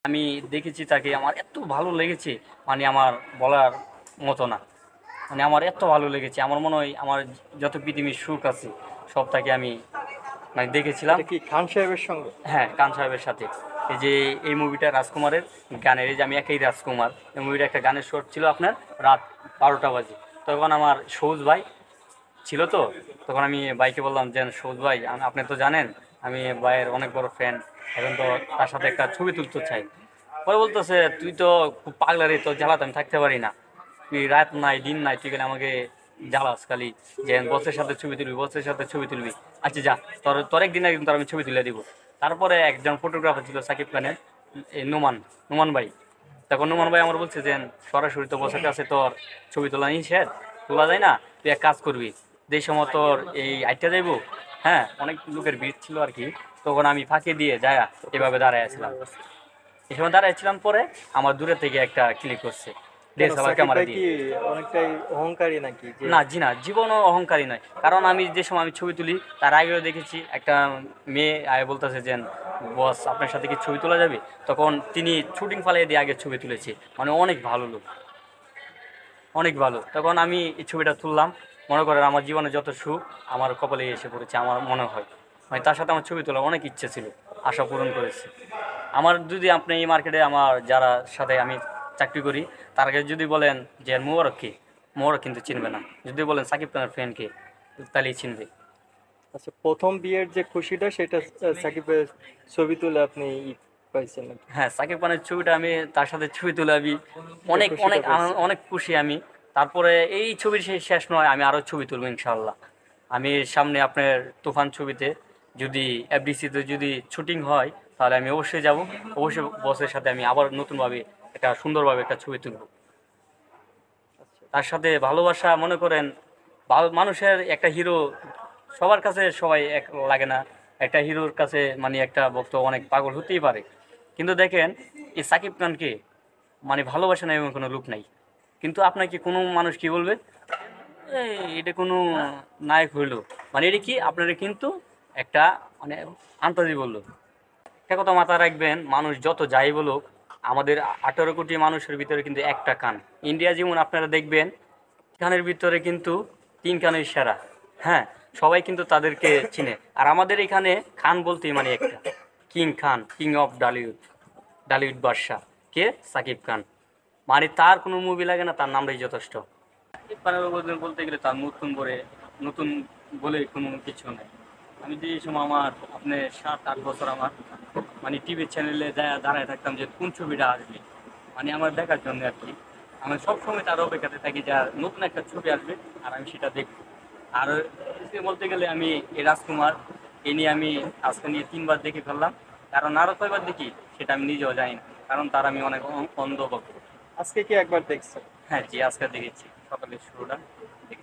আমি দেখেছি তাকে, আমার এত ভালো লেগেছে, মানে আমার বলার মতো না। মানে আমার এত ভালো লেগেছে, আমার মনে হয় আমার যত পৃথিবীর সুখ আছে সব তাকে আমি মানে দেখেছিলাম। এটা কি খান সাহেবের সঙ্গে? হ্যাঁ, খান সাহেবের সাথে। এই যে এই মুভিটা রাজকুমারের গানের, এই যে আমি একাই রাজকুমার, এই মুভিটা একটা গানের শর্ট ছিল আপনার রাত 12টা বাজে। তখন আমার সবুজ ভাই ছিল, তো তখন আমি ভাইকে বললাম যে সবুজ ভাই, আপনি তো জানেন আমি ভাইয়ের অনেক বড় ফ্যান, এখন তো তার সাথে একটা ছবি তুলতে চাই। পরে বলতেছে তুই তো খুব পাগলারে, তো জ্বালাতে আমি থাকতে পারি না, তুই রাত নাই দিন নাই তুই খালি আমাকে জ্বালাস খালি, যে বসের সাথে ছবি তুলবি, বসের সাথে ছবি তুলবি। আচ্ছা যা, তোর তোর একদিন একদিন তোর আমি ছবি তুলে দিব। তারপরে একজন ফটোগ্রাফার ছিল সাকিব খানের, এই নোমান, নোমান ভাই। তখন নোমান ভাই আমার বলছে যে সরাসরি তো বসের কাছে তোর ছবি তোলা নিষেধ, তোলা যায় না, তুই এক কাজ করবি, যেই সময় তোর এই আইটা যাইবো, হ্যাঁ অনেক লোকের ভিড় ছিল আর কি, তখন আমি ফাঁকি দিয়ে যায় এভাবে দাঁড়ায় আছিলাম। এই সময় দাঁড়াইছিলাম, পরে আমার দূরে থেকে একটা ক্লিক করছে কেন ডিএসএলআর সাকিব ক্যামেরা ভাই দিয়ে। কি অনেকটাই অহংকারী নাকি যে? না জি না, জীবনও অহংকারী নয়, কারণ আমি যে সময় আমি ছবি তুলি তার আগেও দেখেছি একটা মেয়ে আয় বলতেছে যে বস আপনার সাথে কি ছবি তোলা যাবে, তখন তিনি শুটিং ফালিয়ে দিয়ে আগে ছবি তুলেছে, মানে অনেক ভালো লোক, অনেক ভালো। তখন আমি এই ছবিটা তুললাম, মনে করেন আমার জীবনে যত সুখ আমার কপালে এসে পড়েছে আমার মনে হয়। মানে তার সাথে আমার ছবি তোলার অনেক ইচ্ছে ছিল, আশা পূরণ করেছে। আমার যদি আপনি এই মার্কেটে আমার যারা সাথে আমি চাকরি করি তার আগে যদি বলেন যে মোবারক কে, মোবারক কিন্তু চিনবে না। যদি বলেন সাকিব খানের ফ্রেন্ডকে, তাহলেই চিনবে। আচ্ছা, প্রথম বিয়ের যে খুশিটা সেটা সাকিবের ছবি তুলে আপনি পাইছেন নাকি? হ্যাঁ, সাকিব খানের ছবিটা আমি তার সাথে ছবি তুলে আমি এই অনেক খুশিটা অনেক পাইছেন? অনেক খুশি আমি। তারপরে এই ছবির শেষ নয়, আমি আরও ছবি তুলবো ইনশাল্লাহ। আমি সামনে আপনার তুফান ছবিতে যদি এফডিসিতে যদি শুটিং হয় তাহলে আমি অবশ্যই যাব, অবশ্যই বসের সাথে আমি আবার নতুনভাবে একটা সুন্দরভাবে একটা ছবি তুলব। আচ্ছা। তার সাথে ভালোবাসা, মনে করেন মানুষের একটা হিরো সবার কাছে সবাই এক লাগে না, একটা হিরোর কাছে মানে একটা ভক্ত অনেক পাগল হতেই পারে। কিন্তু দেখেন এই সাকিব খানকে মানে ভালোবাসে না এমন কোনো লোক নাই। কিন্তু আপনাকে কোনো মানুষ কি বলবে, এই এটা কোনো নায়ক হইলো, মানে এটা কি আপনারা কিন্তু একটা মানে আন্তাজি বললো। একটা কথা মাথায় রাখবেন, মানুষ যত যাই বলুক, আমাদের 18 কোটি মানুষের ভিতরে কিন্তু একটা কান। ইন্ডিয়া যেমন আপনারা দেখবেন কানের ভিতরে কিন্তু 3 কানের সেরা। হ্যাঁ, সবাই কিন্তু তাদেরকে চিনে। আর আমাদের এখানে খান বলতেই মানে একটা king Khan, king of Dhallywood, Dhallywood বাদশাহ কে, সাকিব খান। মানে তার কোনো মুভি লাগে না, তার নামটাই যথেষ্ট। সাকিব খানের বলতে গেলে তার নতুন বলে কোনো কিছু নেই। আমি যে সময় আমার আপনি 7-8 বছর আমার মানে টিভি চ্যানেলে দাঁড়ায় থাকতাম যে কোন ছবিটা আসবে, মানে আমার দেখার জন্য আর কি। আমি সবসময় তার অপেক্ষাতে থাকি যে নতুন একটা ছবি আসবে আর আমি সেটা দেখব। আর বলতে গেলে আমি এই রাজকুমার, এ নিয়ে আমি আজকে নিয়ে 3বার দেখে ফেললাম, কারণ আরও কয়বার দেখি সেটা আমি নিজেও জানি না, কারণ তার আমি অনেক অন্ধ ভক্ত। আজকে কি একবার দেখছেন? হ্যাঁ জি, আজকে দেখেছি, সকালের শুরুটা দেখেছি।